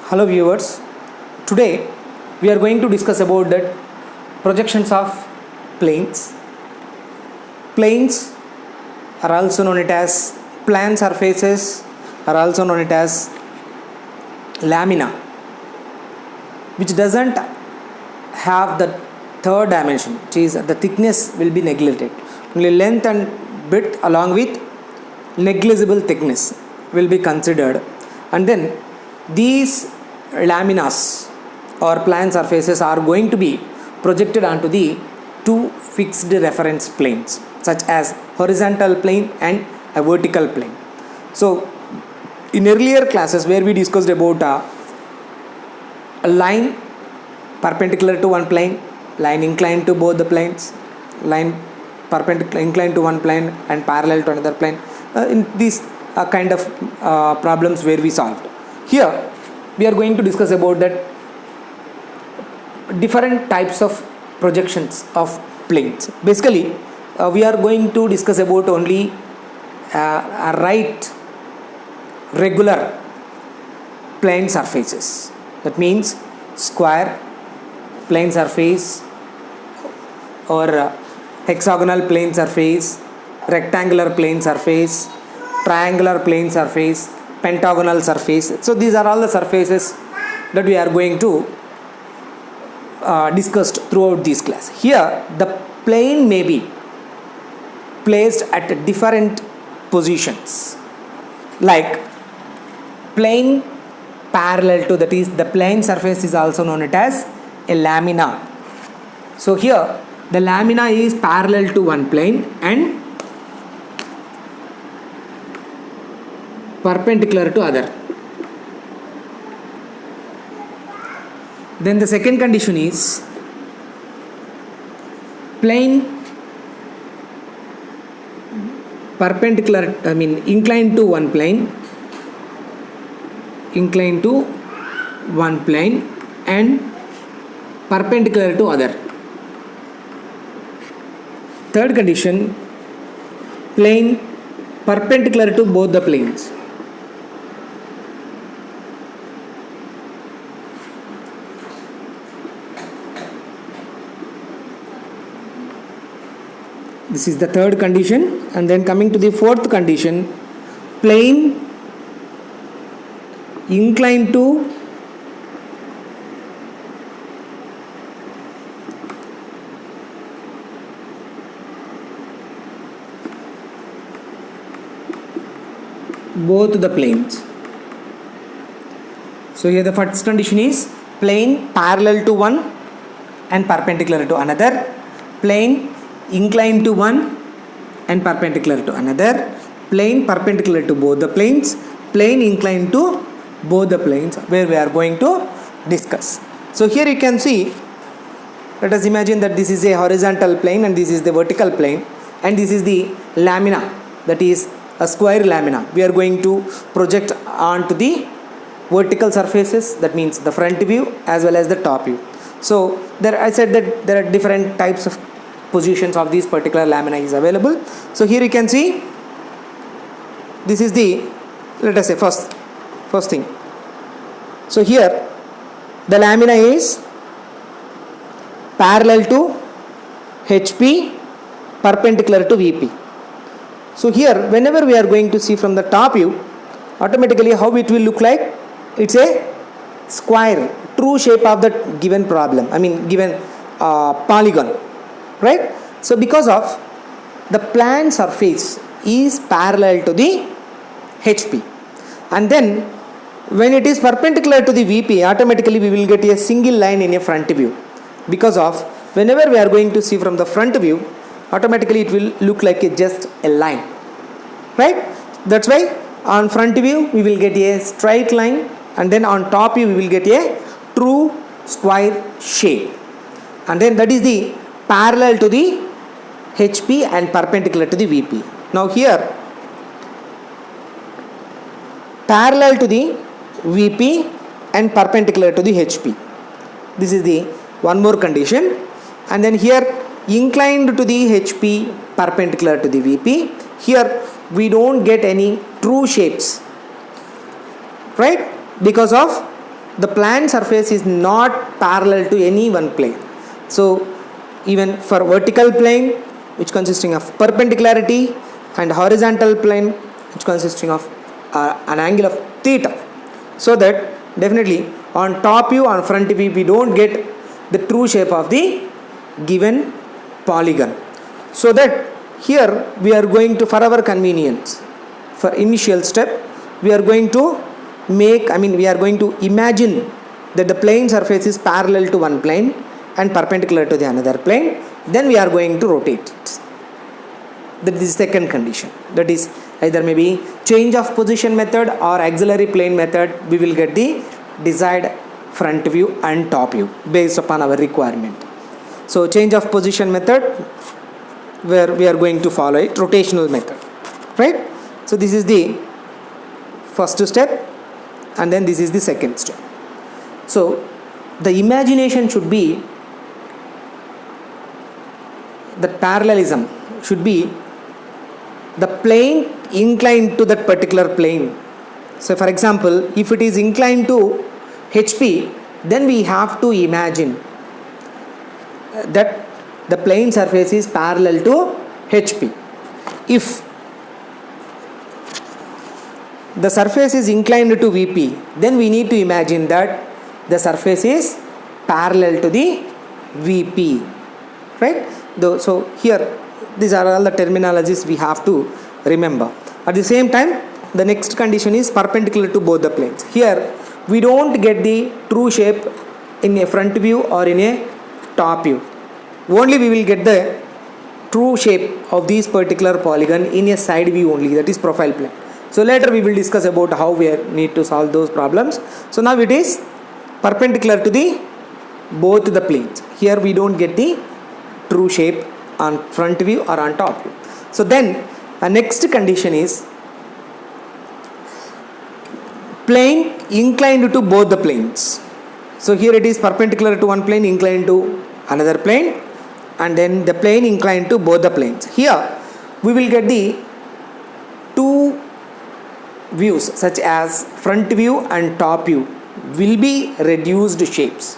Hello viewers, today we are going to discuss about the projections of planes. Planes are also known as plan surfaces, are also known as lamina, which doesn't have the third dimension, which is the thickness will be neglected. Only length and width along with negligible thickness will be considered, and then these laminas or plan surfaces are going to be projected onto the two fixed reference planes, such as horizontal plane and a vertical plane. So in earlier classes where we discussed about a line perpendicular to one plane, line inclined to both the planes, line perpendicular inclined to one plane and parallel to another plane, in these kind of problems where we solved. Here we are going to discuss about that different types of projections of planes. Basically we are going to discuss about only right regular plane surfaces. That means square plane surface or hexagonal plane surface, rectangular plane surface, triangular plane surface, pentagonal surface. So these are all the surfaces that we are going to discussed throughout this class. Here the plane may be placed at different positions, like plane parallel to, that is the plane surface is also known as a lamina. So here the lamina is parallel to one plane and perpendicular to other. Then the second condition is plane perpendicular, inclined to one plane, and perpendicular to other. Third condition, plane perpendicular to both the planes. This is the third condition. And then coming to the fourth condition, plane inclined to both the planes. So here the first condition is plane parallel to one and perpendicular to another, plane inclined to one and perpendicular to another, plane perpendicular to both the planes, plane inclined to both the planes, where we are going to discuss. So here you can see, let us imagine that this is a horizontal plane and this is the vertical plane, and this is the lamina, that is a square lamina. We are going to project onto the vertical surfaces, that means the front view as well as the top view. So there I said that there are different types of positions of these particular lamina is available. So here you can see, this is the, let us say first thing. So here the lamina is parallel to HP, perpendicular to VP. So here whenever we are going to see from the top view, automatically how it will look like, it's a square, true shape of the given problem, given polygon, right? So because of the plan surface is parallel to the HP, and then when it is perpendicular to the VP, automatically we will get a single line in a front view. Because of whenever we are going to see from the front view, automatically it will look like just a line, right? That's why on front view we will get a straight line, and then on top view we will get a true square shape, and then that is the parallel to the HP and perpendicular to the VP. Now here parallel to the VP and perpendicular to the HP. This is the one more condition. And then here inclined to the HP, perpendicular to the VP. Here we don't get any true shapes, right? Because of the plane surface is not parallel to any one plane. So even for vertical plane, which consisting of perpendicularity, and horizontal plane, which consisting of an angle of theta, so that definitely on top view, on front view, we don't get the true shape of the given polygon. So that here we are going to, for our convenience, for initial step, we are going to we are going to imagine that the plane surface is parallel to one plane and perpendicular to the another plane. Then we are going to rotate it. That is the second condition. That is either maybe change of position method or auxiliary plane method. We will get the desired front view and top view based upon our requirement. So change of position method, where we are going to follow it, rotational method, right? So this is the first step, and then this is the second step. So the imagination should be, the parallelism should be the plane inclined to that particular plane. So for example, if it is inclined to HP, then we have to imagine that the plane surface is parallel to HP. If the surface is inclined to VP, then we need to imagine that the surface is parallel to the VP, right? So here, these are all the terminologies we have to remember. At the same time, the next condition is perpendicular to both the planes. Here we don't get the true shape in a front view or in a top view. Only we will get the true shape of this particular polygon in a side view only, that is profile plane. So later we will discuss about how we need to solve those problems. So now it is perpendicular to the both the planes. Here we don't get the true shape on front view or on top view. So then the next condition is plane inclined to both the planes. So here it is perpendicular to one plane, inclined to another plane, and then the plane inclined to both the planes. Here we will get the two views, such as front view and top view, will be reduced shapes.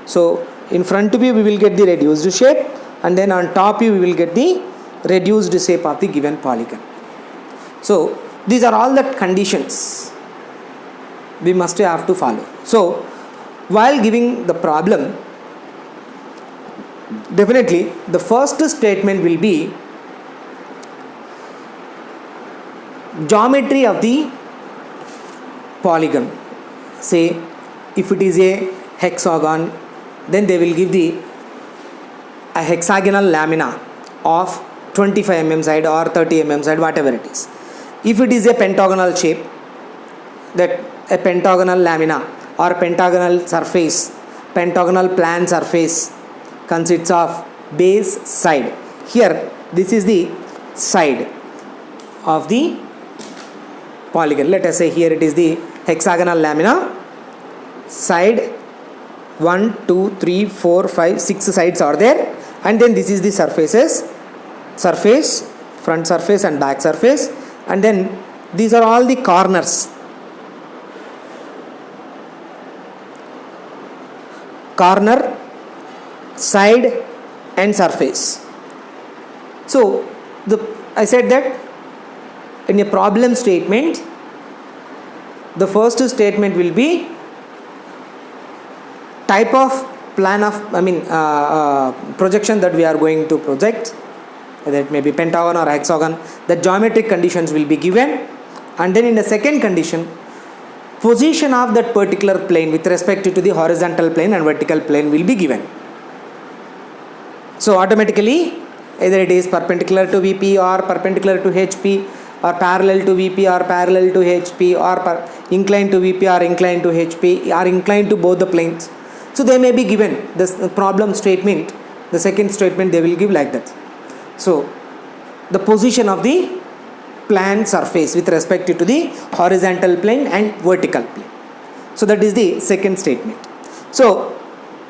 So in front view we will get the reduced shape, and then on top view we will get the reduced shape of the given polygon. So these are all the conditions we must have to follow. So while giving the problem, definitely the first statement will be geometry of the polygon. Say if it is a hexagon, then they will give a hexagonal lamina of 25 mm side or 30 mm side, whatever it is. If it is a pentagonal shape, that a pentagonal lamina or pentagonal surface, pentagonal plan surface consists of base, side. Here this is the side of the polygon. Let us say here it is the hexagonal lamina, side 1, 2, 3, 4, 5, 6 sides are there, and then this is the surfaces, surface, front surface and back surface, and then these are all the corners. Corner, side and surface. So I said that in a problem statement, the first statement will be type of plan of projection that we are going to project, that may be pentagon or hexagon. The geometric conditions will be given, and then in the second condition, position of that particular plane with respect to the horizontal plane and vertical plane will be given. So automatically either it is perpendicular to VP or perpendicular to HP, or parallel to VP or parallel to HP, or inclined to VP or inclined to HP, or inclined to both the planes. So they may be given this problem statement, the second statement they will give like that. So the position of the plan surface with respect to the horizontal plane and vertical plane. So that is the second statement. So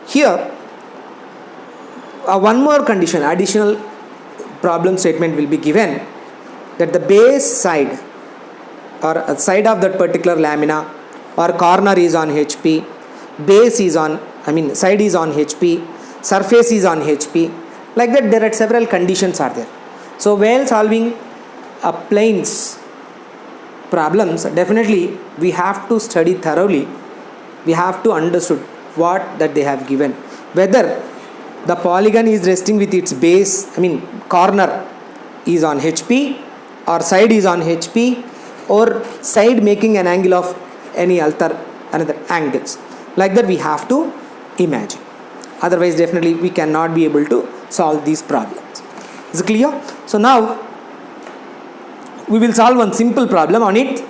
here one more condition, additional problem statement will be given, that the base side or side of that particular lamina or corner is on HP, base is on, side is on HP, surface is on HP. Like that, there are several conditions are there. So while solving planes problems, definitely we have to study thoroughly. We have to understood what that they have given. Whether the polygon is resting with its base, corner is on HP, or side is on HP, or side making an angle of any another angles. Like that we have to imagine. Otherwise definitely we cannot be able to solve these problems. Is it clear? So now we will solve one simple problem on it.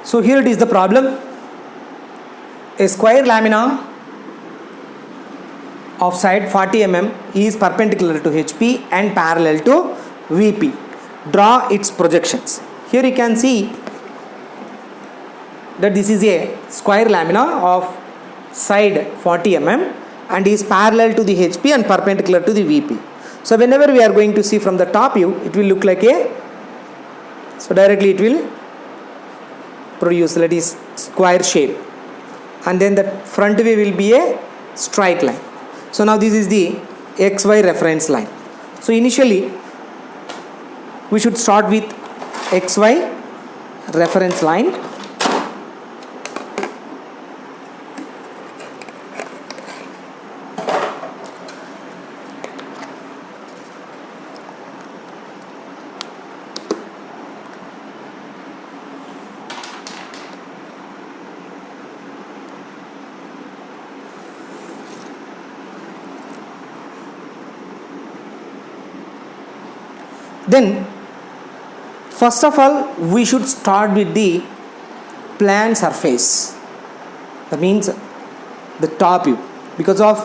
So here it is the problem. A square lamina of side 40 mm is perpendicular to HP and parallel to VP. Draw its projections. Here you can see that this is a square lamina of side 40 mm and is parallel to the HP and perpendicular to the VP. So whenever we are going to see from the top view, it will look like a, so directly it will produce, that is square shape, and then the front view will be a straight line. So now this is the XY reference line. So initially we should start with XY reference line. Then first of all we should start with the plane surface, that means the top view, because of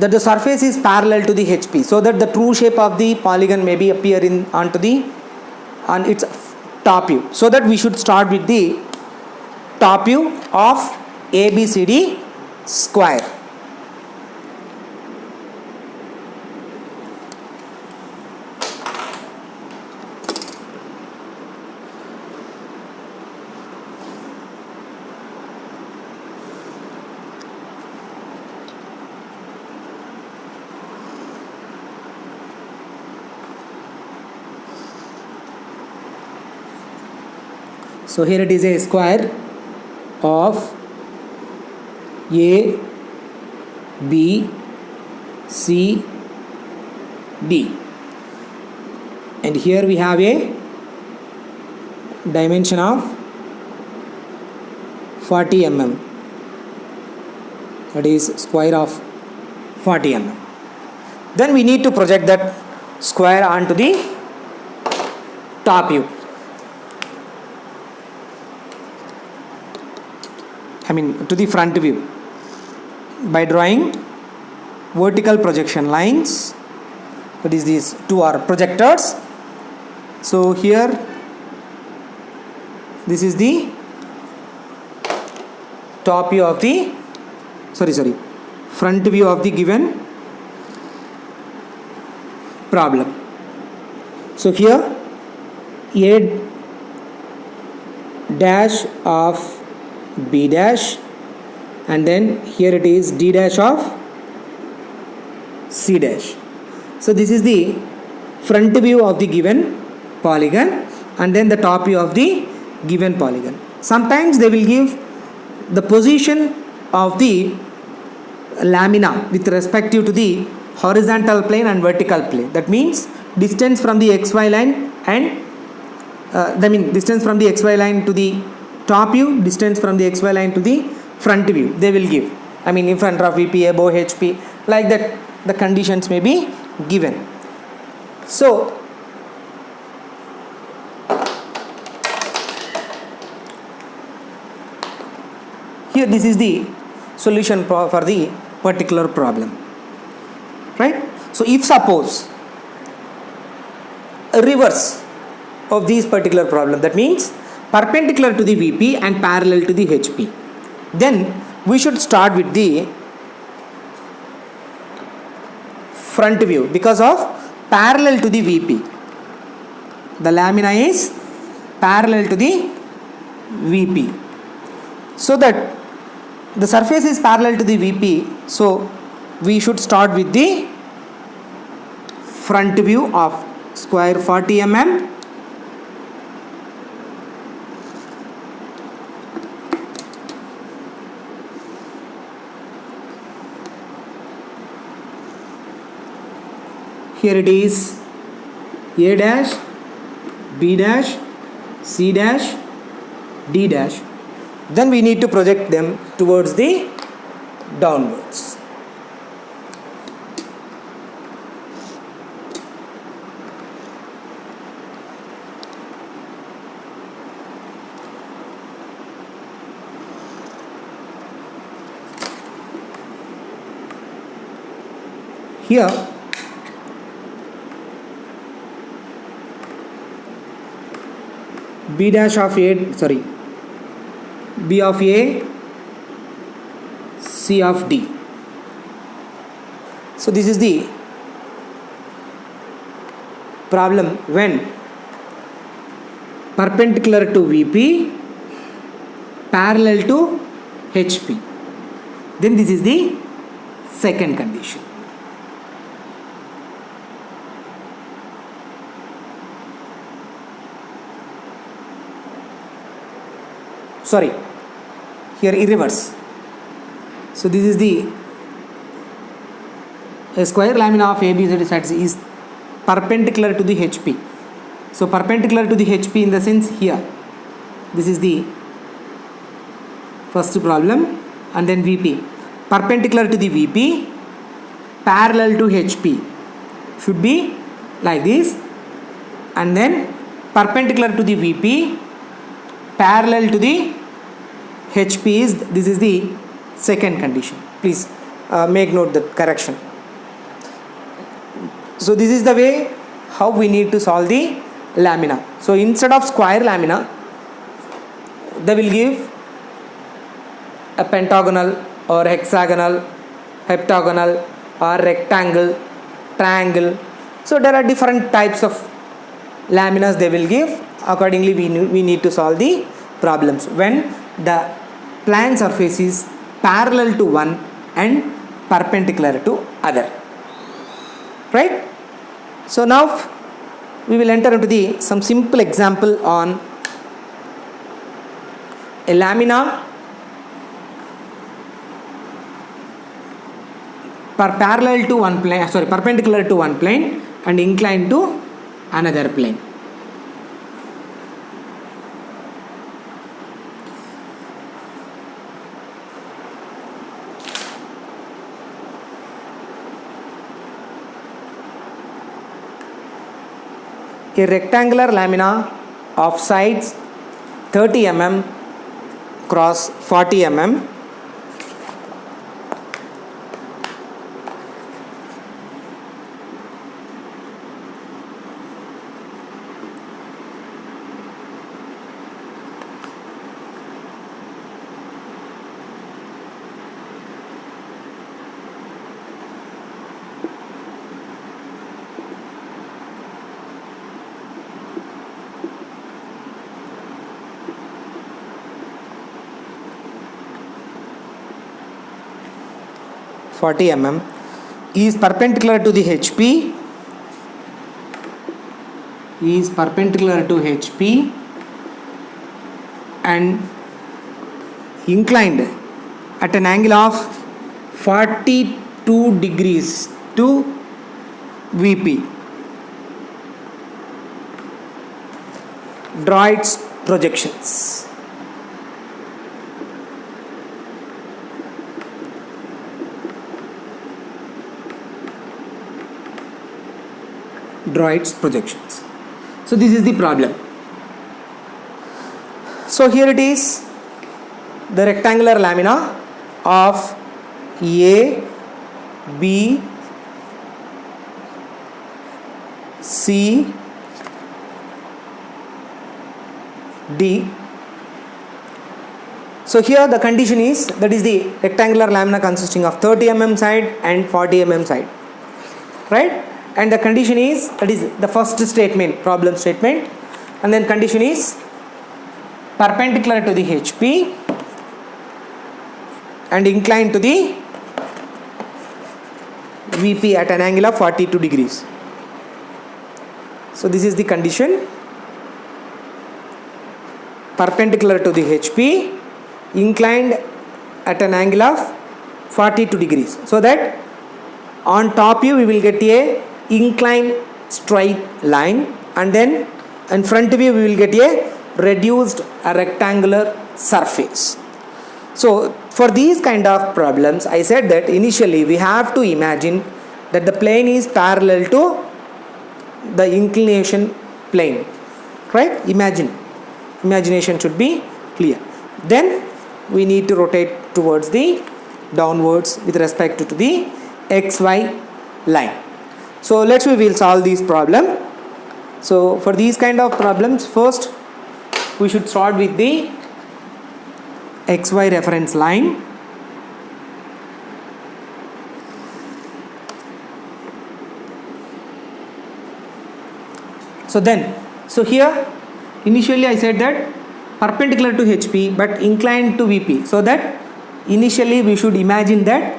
that the surface is parallel to the HP, so that the true shape of the polygon may be appear on its top view. So that we should start with the top view of ABCD square. So here it is a square of A, B, C, D, and here we have a dimension of 40 mm, that is square of 40 mm. Then we need to project that square onto the top view. To the front view by drawing vertical projection lines. That is, these two are projectors. So here this is the top view of the front view of the given problem. So here A dash of B dash, and then here it is D dash of C dash. So this is the front view of the given polygon, and then the top view of the given polygon. Sometimes they will give the position of the lamina with respect to the horizontal plane and vertical plane. That means distance from the xy line and distance from the xy line to the top view, distance from the xy line to the front view. They will give, in front of VP, above HP, like that the conditions may be given. So here this is the solution for the particular problem, right? So if suppose a reverse of these particular problem, that means perpendicular to the VP and parallel to the HP, then we should start with the front view because of parallel to the VP. The lamina is parallel to the VP, so that the surface is parallel to the VP. So we should start with the front view of square 40 mm. Here it is A dash, B dash, C dash, D dash. Then we need to project them towards the downwards. Here B dash of B of A, C of D. So this is the problem when perpendicular to VP, parallel to HP. Then this is the second condition. Here in reverse. So this is the square lamina of ABZ sides is perpendicular to the HP. So perpendicular to the HP in the sense here. This is the first problem, and then VP. Perpendicular to the VP, parallel to HP should be like this, and then perpendicular to the VP, parallel to the HP is, this is the second condition. Please make note that correction. So this is the way how we need to solve the lamina. So instead of square lamina, they will give a pentagonal or hexagonal, heptagonal or rectangle, triangle. So there are different types of laminas they will give. Accordingly we need to solve the problems when the plane surface is parallel to one and perpendicular to other, right? So now we will enter into some simple example on a lamina perpendicular to one plane and inclined to another plane. A rectangular lamina of sides 30 mm cross 40 mm 40 mm is perpendicular to the HP, and inclined at an angle of 42 degrees to VP. Draw its projections. So this is the problem. So here it is, the rectangular lamina of A, B, C, D. So here the condition is, that is the rectangular lamina consisting of 30 mm side and 40 mm side, right? And the condition is, that is the first statement, problem statement, and then condition is perpendicular to the HP and inclined to the VP at an angle of 42 degrees. So this is the condition, perpendicular to the HP, inclined at an angle of 42 degrees. So that on top view we will get a inclined straight line, and then in front view we will get a reduced rectangular surface. So for these kind of problems, I said that initially we have to imagine that the plane is parallel to the inclination plane, right? Imagination should be clear. Then we need to rotate towards the downwards with respect to the XY line. So we will solve this problem. So for these kind of problems, first we should start with the XY reference line. So here initially I said that perpendicular to HP but inclined to VP, so that initially we should imagine that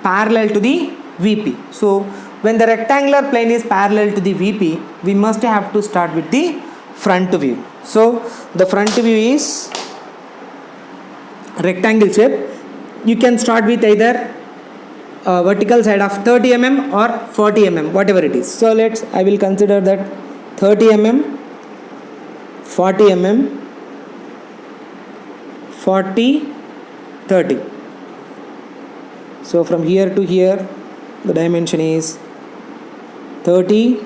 parallel to the VP. So when the rectangular plane is parallel to the VP, we must have to start with the front view. So the front view is rectangle shape. You can start with either vertical side of 30 mm or 40 mm, whatever it is. So I will consider that 30 mm, 40 mm, 40, 30. So from here to here the dimension is 30,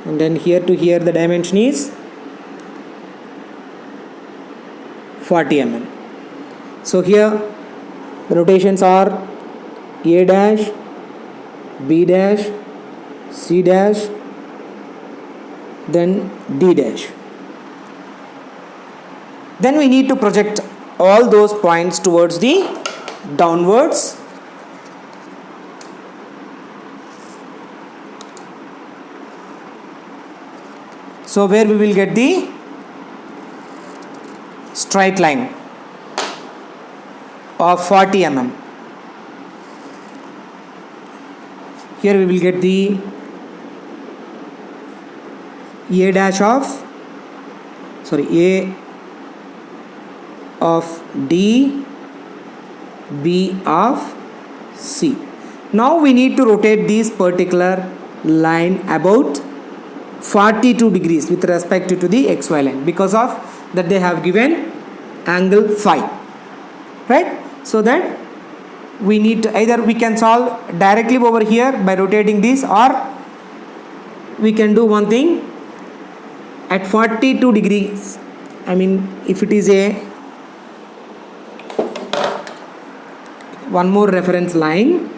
and then here to here the dimension is 40 mm. So here the notations are A dash, B dash, C dash, then D dash. Then we need to project all those points towards the downwards. So where we will get the straight line of 40 mm. Here we will get the A of D, B of C. Now we need to rotate this particular line about 42 degrees with respect to the XY line, because of that they have given angle phi, right? So that we need to, either we can solve directly over here by rotating this, or we can do one thing at 42 degrees. I mean, if it is one more reference line,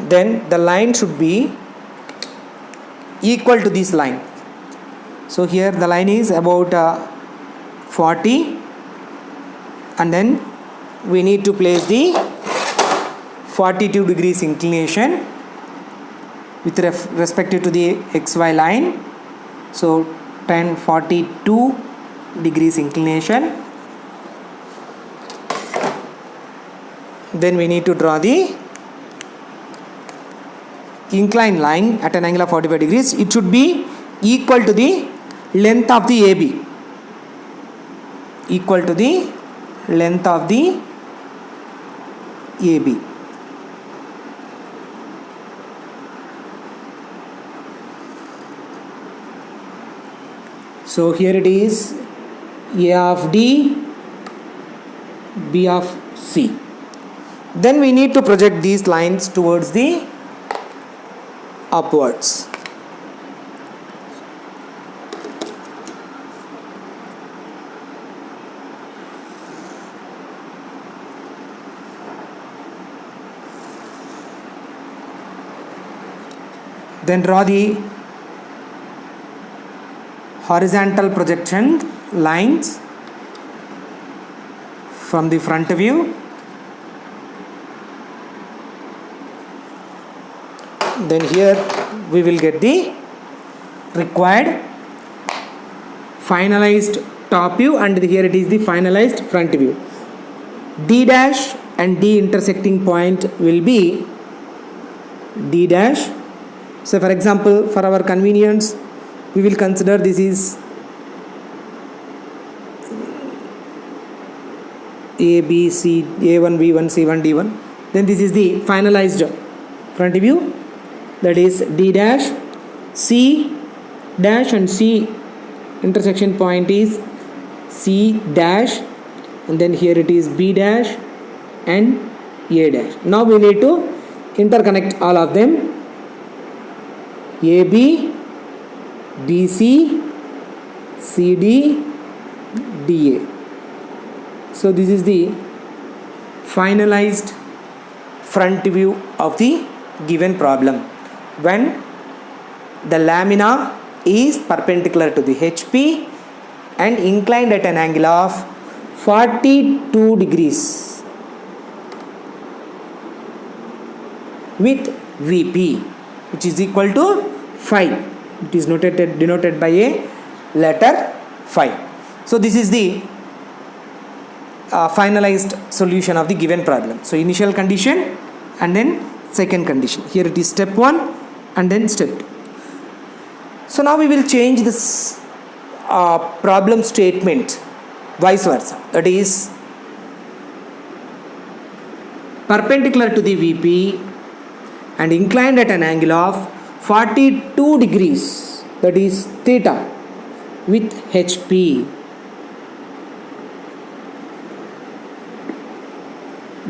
then the line should be equal to this line. So here the line is about 40, and then we need to place the 42 degrees inclination with respect to the XY line. So 42 degrees inclination. then we need to draw the inclined line at an angle of 45 degrees. It should be equal to the length of the AB, equal to the length of the AB. So here it is A of D, B of C. Then we need to project these lines towards the upwards. Then draw the horizontal projection lines from the front view. Then here we will get the required finalized top view, and here it is the finalized front view. D dash and D intersecting point will be D dash. So for example, for our convenience, we will consider this is A, B, C, A1, B1, C1, D1. Then this is the finalized front view, that is D dash, C dash and C intersection point is C dash, and then here it is B dash and A dash. Now we need to interconnect all of them. AB, BC, CD, DA. So this is the finalized front view of the given problem, when the lamina is perpendicular to the HP and inclined at an angle of 42 degrees with VP, which is equal to phi. It is denoted by a letter phi. So this is the finalized solution of the given problem. So initial condition and then second condition. Here it is step 1 and then step 2. So now we will change this problem statement vice versa. That is perpendicular to the VP and inclined at an angle of 42 degrees, that is theta, with HP.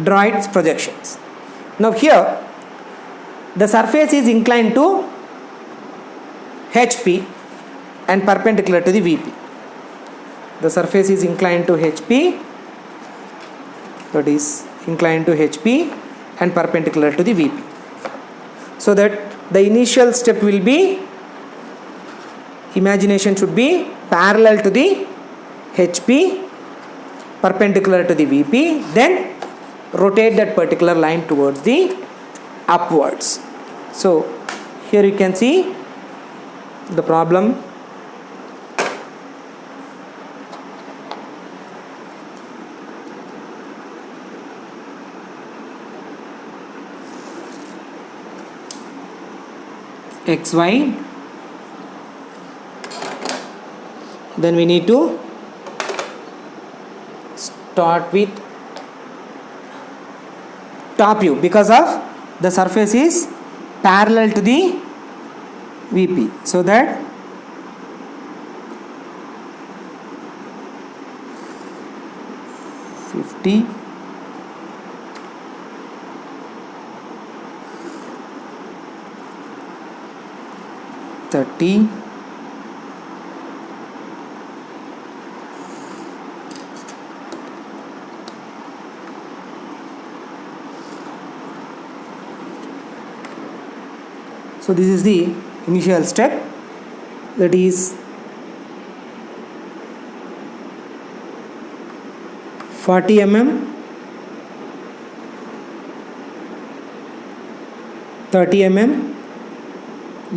Draw its projections. Now here the surface is inclined to HP and perpendicular to the VP. The surface is inclined to HP, that is inclined to HP and perpendicular to the VP. So that the initial step will be, imagination should be parallel to the HP, perpendicular to the VP, then rotate that particular line towards the upwards. So here you can see the problem. XY, then we need to start with top view because of the surface is parallel to the VP, so that (50) (30) So this is the initial step, that is 40 mm, 30 mm,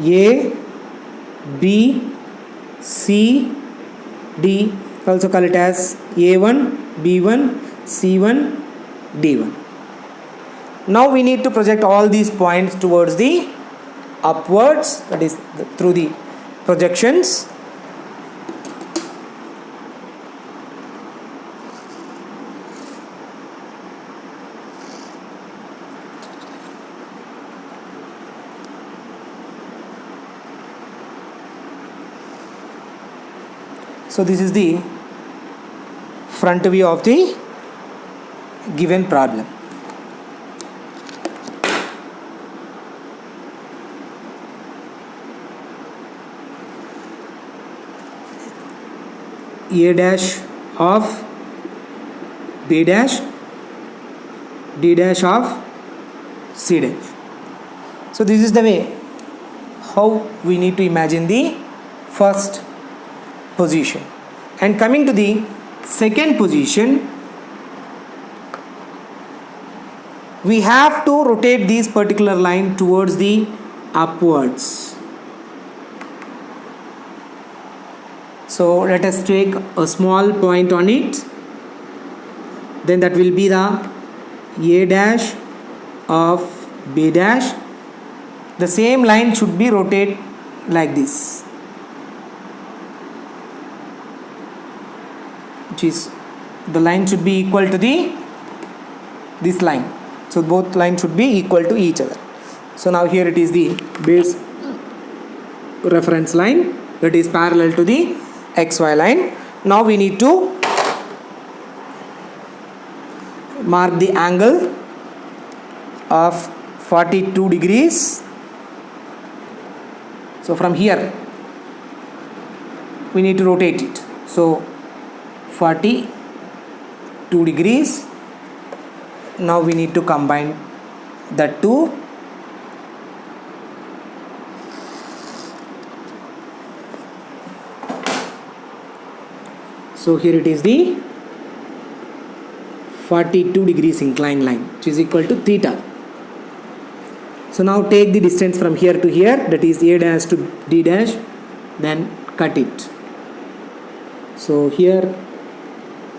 A, B, C, D, also call it as A1, B1, C1, D1. Now we need to project all these points towards the upwards, that is through the projections. So this is the front view of the given problem. A dash of B dash, D dash of C dash. So this is the way how we need to imagine the first position. And coming to the second position, we have to rotate this particular line towards the upwards. So let us take a small point on it, then that will be the A dash of B dash. The same line should be rotated like this, which is the line should be equal to this line. So both lines should be equal to each other. So now here it is the base reference line that is parallel to the XY line. Now we need to mark the angle of 42 degrees. So from here we need to rotate it. So 42 degrees. Now we need to combine the two. So here it is the 42 degrees inclined line, which is equal to theta. So now take the distance from here to here, that is A dash to D dash, then cut it. So here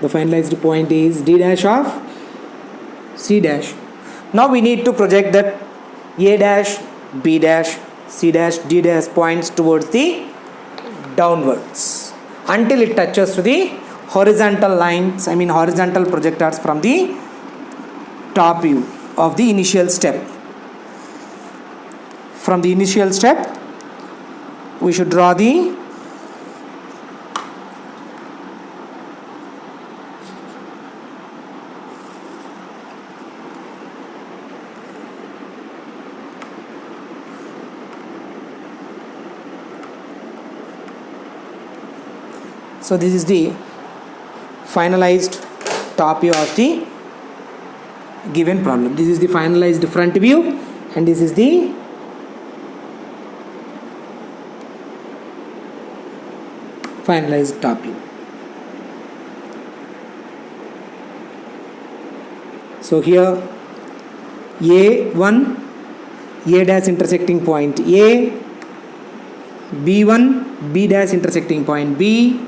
the finalized point is D dash of C dash. Now we need to project that A dash, B dash, C dash, D dash points towards the downwards until it touches to the horizontal lines, horizontal projectors from the top view of the initial step. From the initial step, we should draw the So this is the finalized top view of the given problem. This is the finalized front view, and this is the finalized top view. So here A1, A dash intersecting point A, B1, B dash intersecting point B,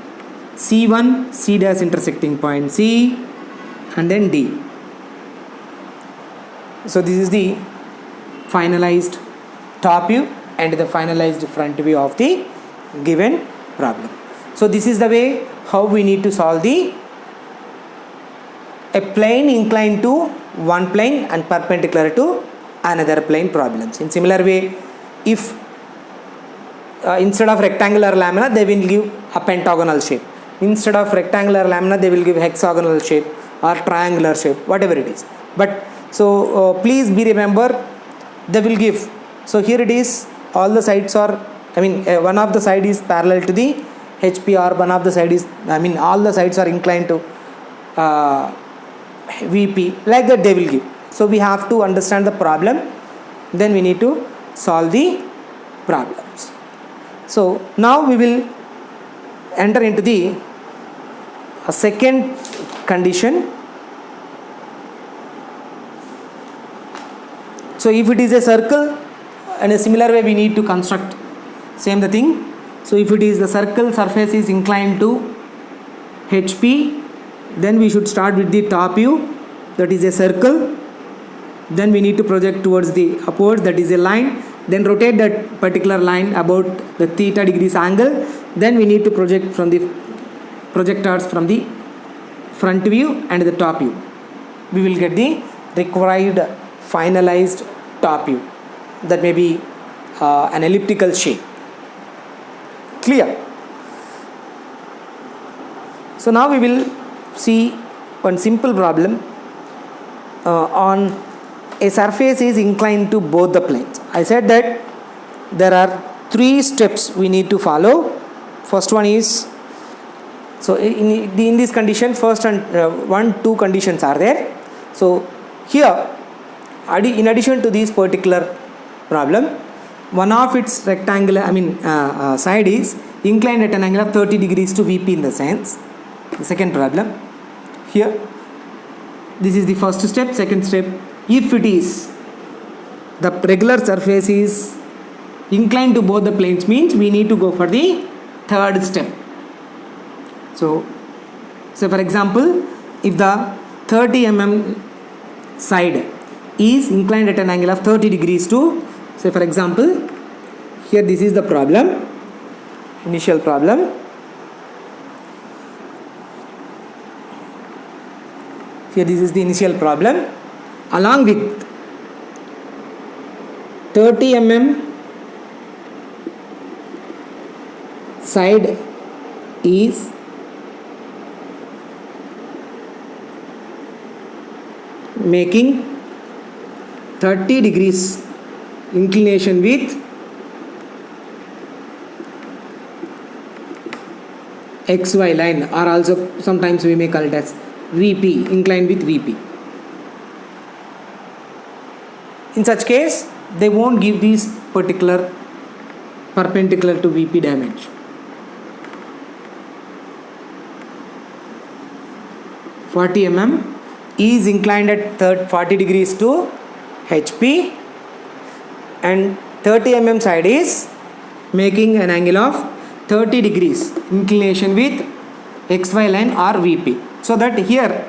C1, C dash intersecting point C, and then D. So this is the finalized top view and the finalized front view of the given problem. So this is the way how we need to solve a plane inclined to one plane and perpendicular to another plane problems. In similar way, if instead of rectangular lamina they will give a pentagonal shape, instead of rectangular lamina they will give hexagonal shape or triangular shape, whatever it is. But so please be remember they will give. So here it is, all the sides are, one of the side is parallel to the HP, or one of the side is, all the sides are inclined to VP, like that they will give. So we have to understand the problem, then we need to solve the problems. So now we will enter into the second condition. So if it is a circle, and a similar way we need to construct same the thing. So if it is the circle surface is inclined to HP, then we should start with the top view, that is a circle. then we need to project towards the upwards, that is a line, then rotate that particular line about the theta degrees angle, then we need to project from the projectors from the front view and the top view. We will get the required finalized top view, that may be an elliptical shape. Clear? So now we will see one simple problem on a surface is inclined to both the planes. I said that there are 3 steps we need to follow. First one is, so in this condition, first and 2 conditions are there. So here, in addition to this particular problem, one of its rectangular side is inclined at an angle of 30 degrees to VP in the sense. The second problem here, this is the first step. Second step, if it is the regular surface is inclined to both the planes, means we need to go for the third step. So for example, if the 30 mm side is inclined at an angle of 30 degrees to, say for example, here this is the problem, initial problem. Here this is the initial problem. Along with 30 mm side is making 30 degrees inclination with XY line, or also sometimes we may call it as VP, inclined with VP. In such case, they won't give this particular perpendicular to VP dimension. 40 mm is inclined at 40 degrees to HP, and 30 mm side is making an angle of 30 degrees inclination with XY line or VP. So that here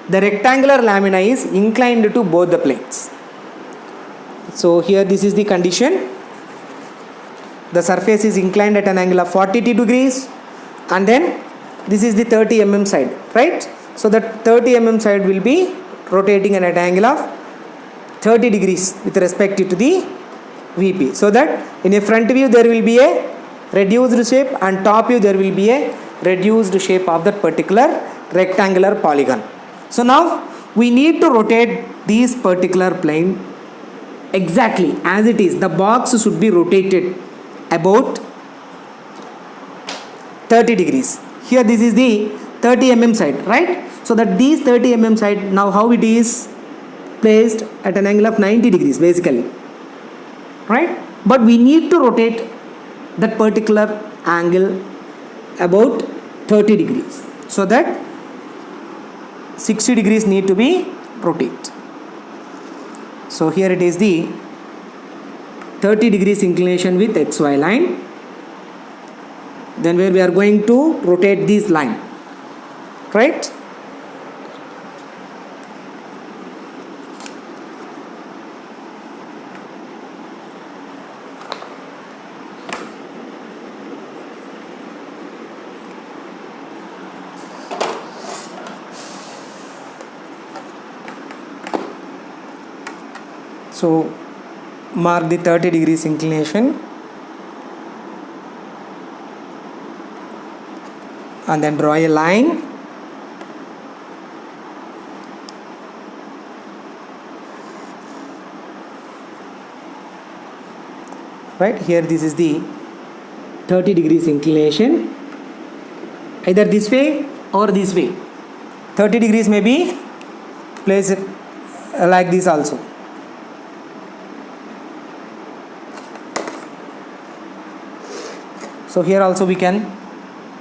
the rectangular lamina is inclined to both the planes. So here this is the condition. The surface is inclined at an angle of 42 degrees, and then this is the 30 mm side, right? So that 30 mm side will be rotating at an angle of 30 degrees with respect to the VP. So that in a front view there will be a reduced shape, and top view there will be a reduced shape of that particular rectangular polygon. So now we need to rotate this particular plane exactly as it is. The box should be rotated about 30 degrees. Here this is the 30 mm side, right? So that these 30 mm side, now how it is placed at an angle of 90 degrees basically, right? But we need to rotate that particular angle about 30 degrees, so that 60 degrees need to be rotated. So here it is the 30 degrees inclination with XY line, then where we are going to rotate this line, right? So mark the 30 degrees inclination and then draw a line. Right here, this is the 30 degrees inclination, either this way or this way. 30 degrees may be placed like this also. So here also we can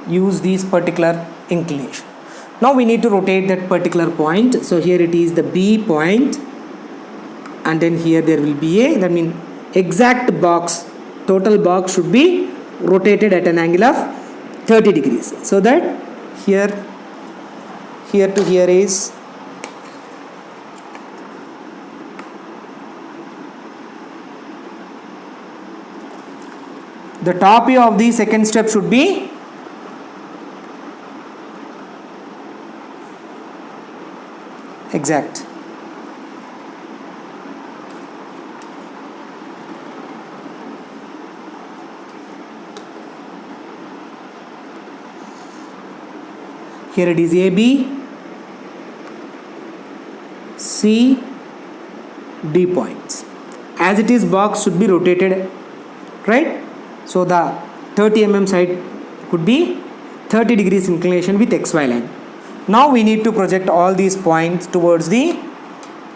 use this particular inclination. Now we need to rotate that particular point. So here it is the B point, and then here there will be a, that means exact box, total box should be rotated at an angle of 30 degrees. So that here to here is The top view of the second step should be exact. Here it is AB, C, D points. As it is, box should be rotated, right? So the 30 mm side could be 30 degrees inclination with XY line. Now we need to project all these points towards the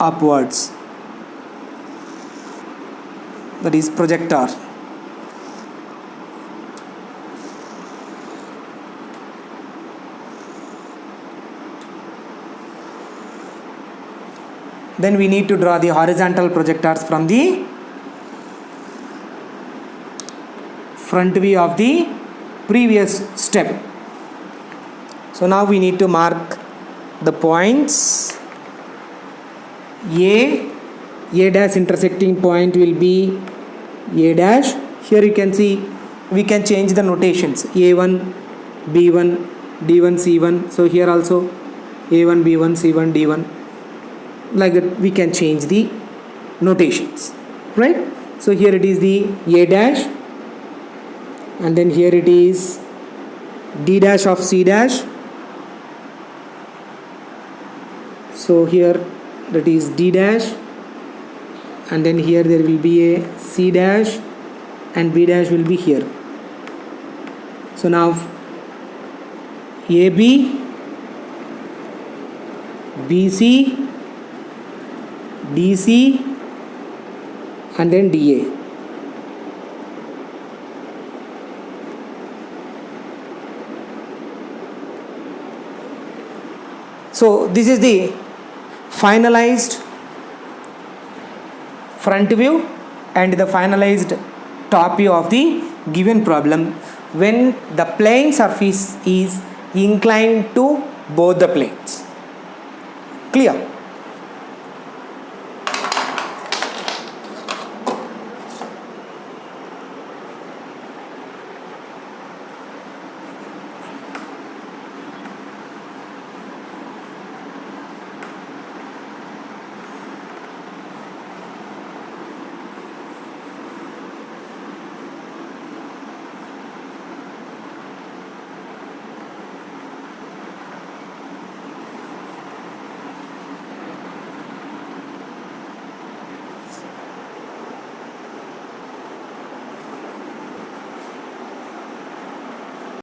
upwards. That is projector. Then we need to draw the horizontal projectors from the front view of the previous step. So now we need to mark the points. A dash intersecting point will be A dash. Here you can see we can change the notations. A1, B1, D1, C1. So here also A1, B1, C1, D1. Like that we can change the notations, right? So here it is the A dash, and then here it is D dash of C dash. So here that is D dash, and then here there will be a C dash, and B dash will be here. So now AB, BC, DC, and then DA. So this is the finalized front view and the finalized top view of the given problem when the plane surface is inclined to both the planes. Clear?